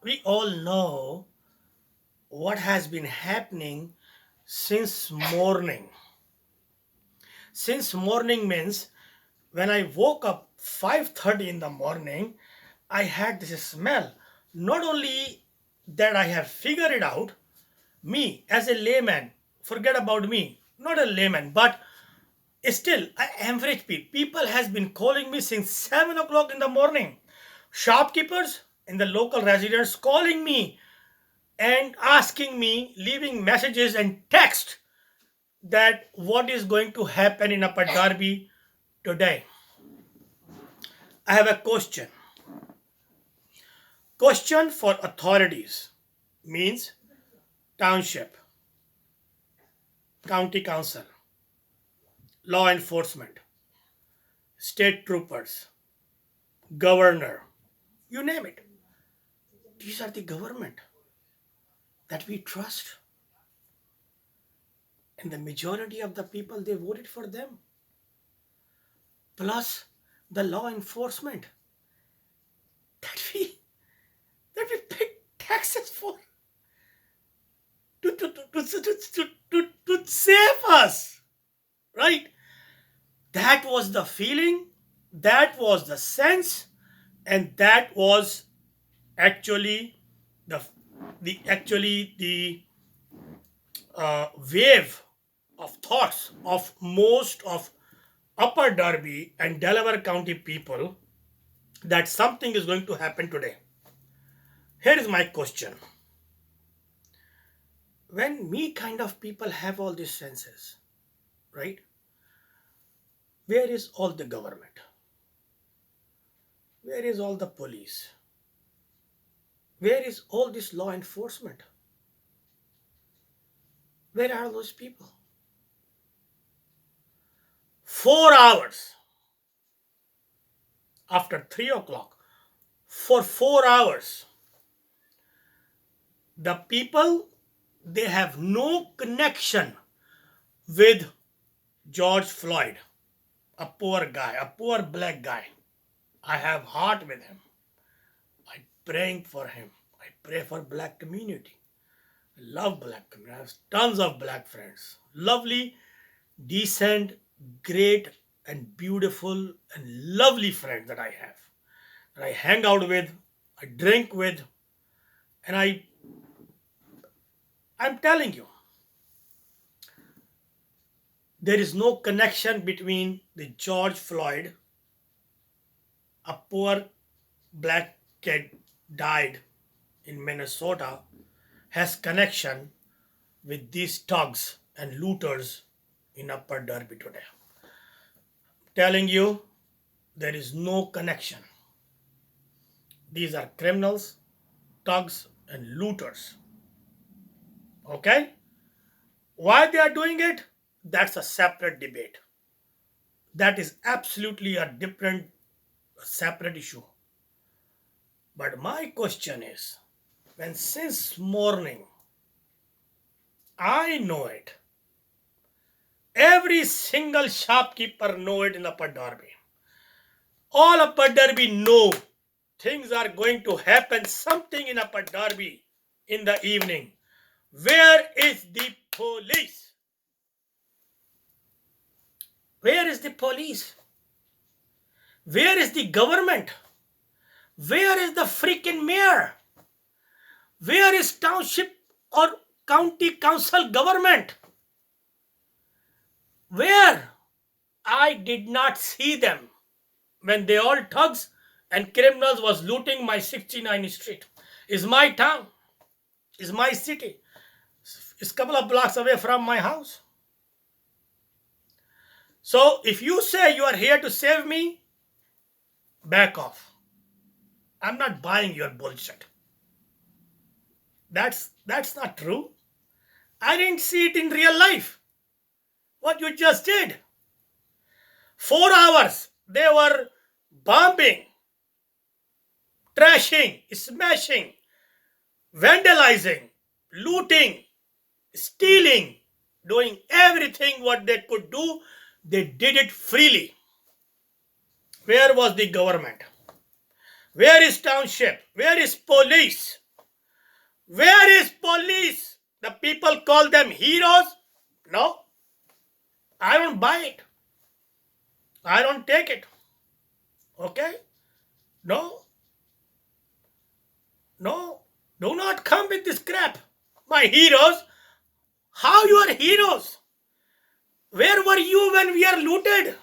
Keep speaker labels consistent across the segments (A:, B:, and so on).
A: We all know what has been happening since morning. Since morning means when I woke up 5:30 in the morning, I had this smell. Not only that I have figured it out, me as a layman, forget about me, not a layman, but still average people has been calling me since 7 o'clock in the morning. Shopkeepers in the local residents calling me and asking me, leaving messages and text that what is going to happen in Upper Derby today. I have a question. Question for authorities means township, county council, law enforcement, state troopers, governor, you name it. These are the government that we trust. And the majority of the people, they voted for them. Plus the law enforcement that we pay taxes for to save us, right? That was the feeling, that was the sense, and that was actually the wave of thoughts of most of Upper Derby and Delaware County people that something is going to happen today. Here is my question. When me kind of people have all these senses, right? Where is all the government? Where is all the police? Where is all this law enforcement? Where are those people? 4 hours after 3 o'clock, for 4 hours, the people, they have no connection with George Floyd, a poor guy, a poor black guy. I have heart with him. I praying for him. I pray for black community. I love black community. I have tons of black friends. Lovely, decent, great, and beautiful and lovely friends that I have. That I hang out with, I drink with, and I'm telling you, there is no connection between the George Floyd, a poor black kid died in Minnesota, has connection with these thugs and looters in Upper Derby today. Telling you, there is no connection. These are criminals, thugs, and looters. Okay? Why they are doing it? That's a separate debate. That is absolutely a different, separate issue. But my question is, when since morning, I know it, every single shopkeeper know it in Upper Derby. All Upper Derby know things are going to happen, something in Upper Derby in the evening. Where is the police? Where is the police? Where is the government? Where is the freaking mayor? Where is township or county council government? Where? I did not see them when they all thugs and criminals was looting my 69th street. Is my town, is my city. It's a couple of blocks away from my house. So if you say you are here to save me, back off. I'm not buying your bullshit. That's not true. I didn't see it in real life. What you just did. 4 hours they were bombing, trashing, smashing, vandalizing, looting, stealing, doing everything what they could do. They did it freely. Where was the government? Where is township? Where is police? Where is police? The people call them heroes. No, I don't buy it. I don't take it. Okay? No, no, do not come with this crap. My heroes? How you are heroes? Where were you when we are looted?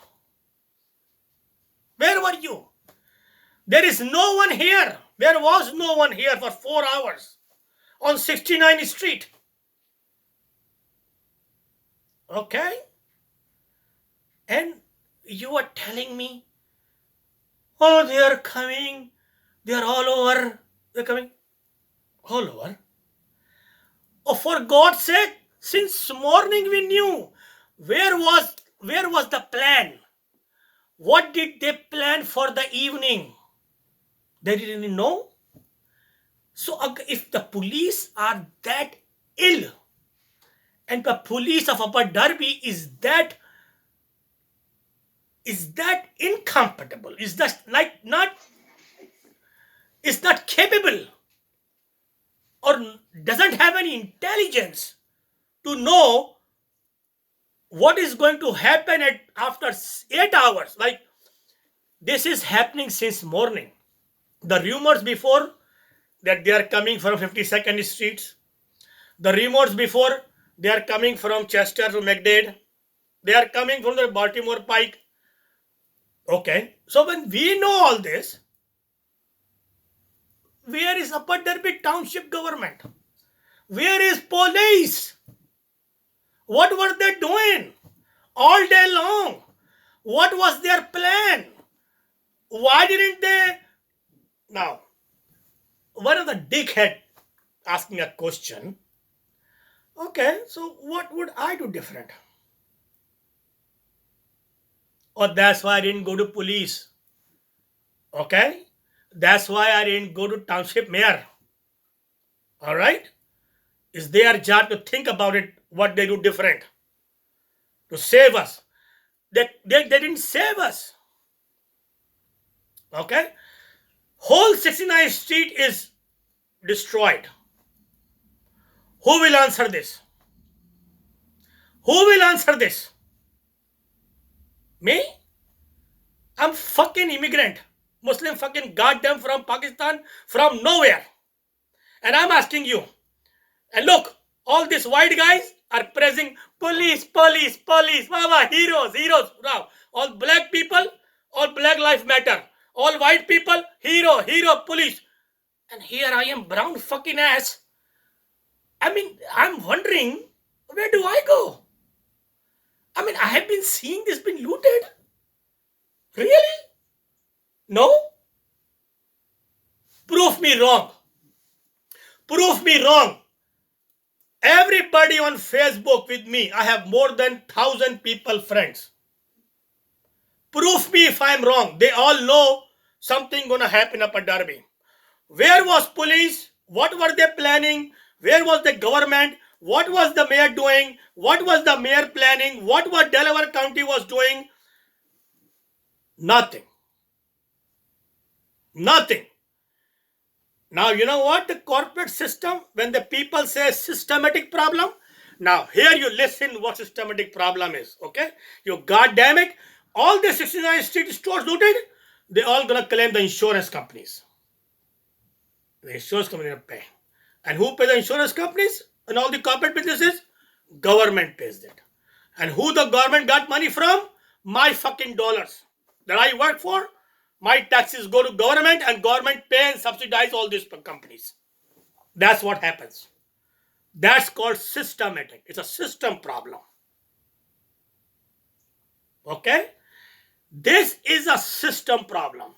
A: Where were you? There is no one here. There was no one here for 4 hours on 69th Street. Okay? And you are telling me, oh, they are coming. They are all over. They're coming all over. Oh, for God's sake, since morning we knew. Where was the plan? What did they plan for the evening? They didn't know. So if the police are that ill, and the police of Upper Derby is that incompatible, is that like not is not capable, or doesn't have any intelligence to know what is going to happen after 8 hours. Like, this is happening since morning. The rumors before that they are coming from 52nd Street, the rumors before they are coming from Chester to McDade, they are coming from the Baltimore Pike. Okay, so when we know all this, where is Upper Derby Township government? Where is police? What were they doing all day long? What was their plan? Why didn't they? Now, one of the dickhead asking a question. Okay, so what would I do different? Or that's why I didn't go to police. Okay, that's why I didn't go to township mayor. All right, it's their job to think about it. What they do different to save us. They didn't save us. Okay, whole 69th Street is destroyed. Who will answer this? Who will answer this? Me? I'm fucking immigrant. Muslim fucking goddamn from Pakistan, from nowhere. And I'm asking you. And look, all these white guys are praising police, police, police. Mama, heroes, heroes. Now, all black people, all black life matter. All white people, hero, hero, police. And here I am, brown fucking ass. I mean, I'm wondering, where do I go? I mean, I have been seeing this been looted. Really? No? Prove me wrong. Prove me wrong. Everybody on Facebook with me, I have more than 1,000 people friends. Prove me if I'm wrong. They all know something gonna happen up at Derby. Where was police? What were they planning? Where was the government? What was the mayor doing? What was the mayor planning? What was Delaware County was doing? Nothing. Nothing. Now, you know what? The corporate system, when the people say systematic problem, now here you listen what systematic problem is, okay? You goddamn it, all the 69th Street stores looted, they all gonna claim the insurance companies. The insurance company gonna pay. And who pay the insurance companies and all the corporate businesses? Government pays that. And who the government got money from? My fucking dollars that I work for. My taxes go to government and government pay and subsidize all these companies. That's what happens. That's called systematic. It's a system problem. Okay? This is a system problem.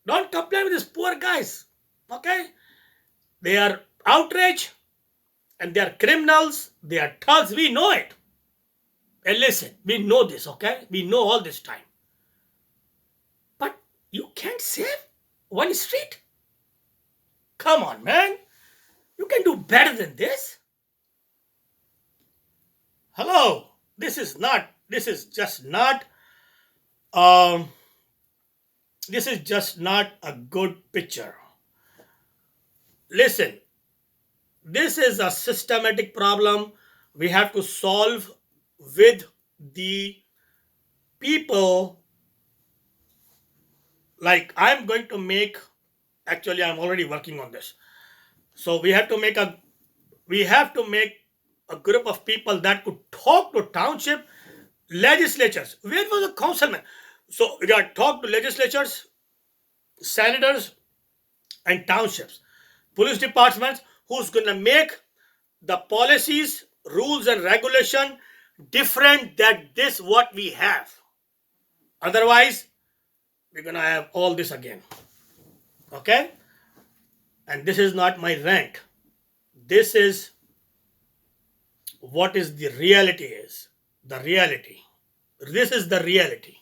A: Don't complain with these poor guys. Okay? They are outraged and they are criminals. They are thugs. We know it. And listen, we know this, okay? We know all this time. But you can't save one street? Come on, man. You can do better than this. Hello. This is just not a good picture. Listen, This is a systematic problem we have to solve with the people. Like I'm going to make, actually I'm already working on this. So we have to make a group of people that could talk to township legislatures. Where was the councilman? So we got to talk to legislatures, senators, and townships, police departments, who's going to make the policies, rules, and regulation different than this what we have. Otherwise, we're going to have all this again. Okay? And this is not my rant. This is what is the reality is. The reality. This is the reality.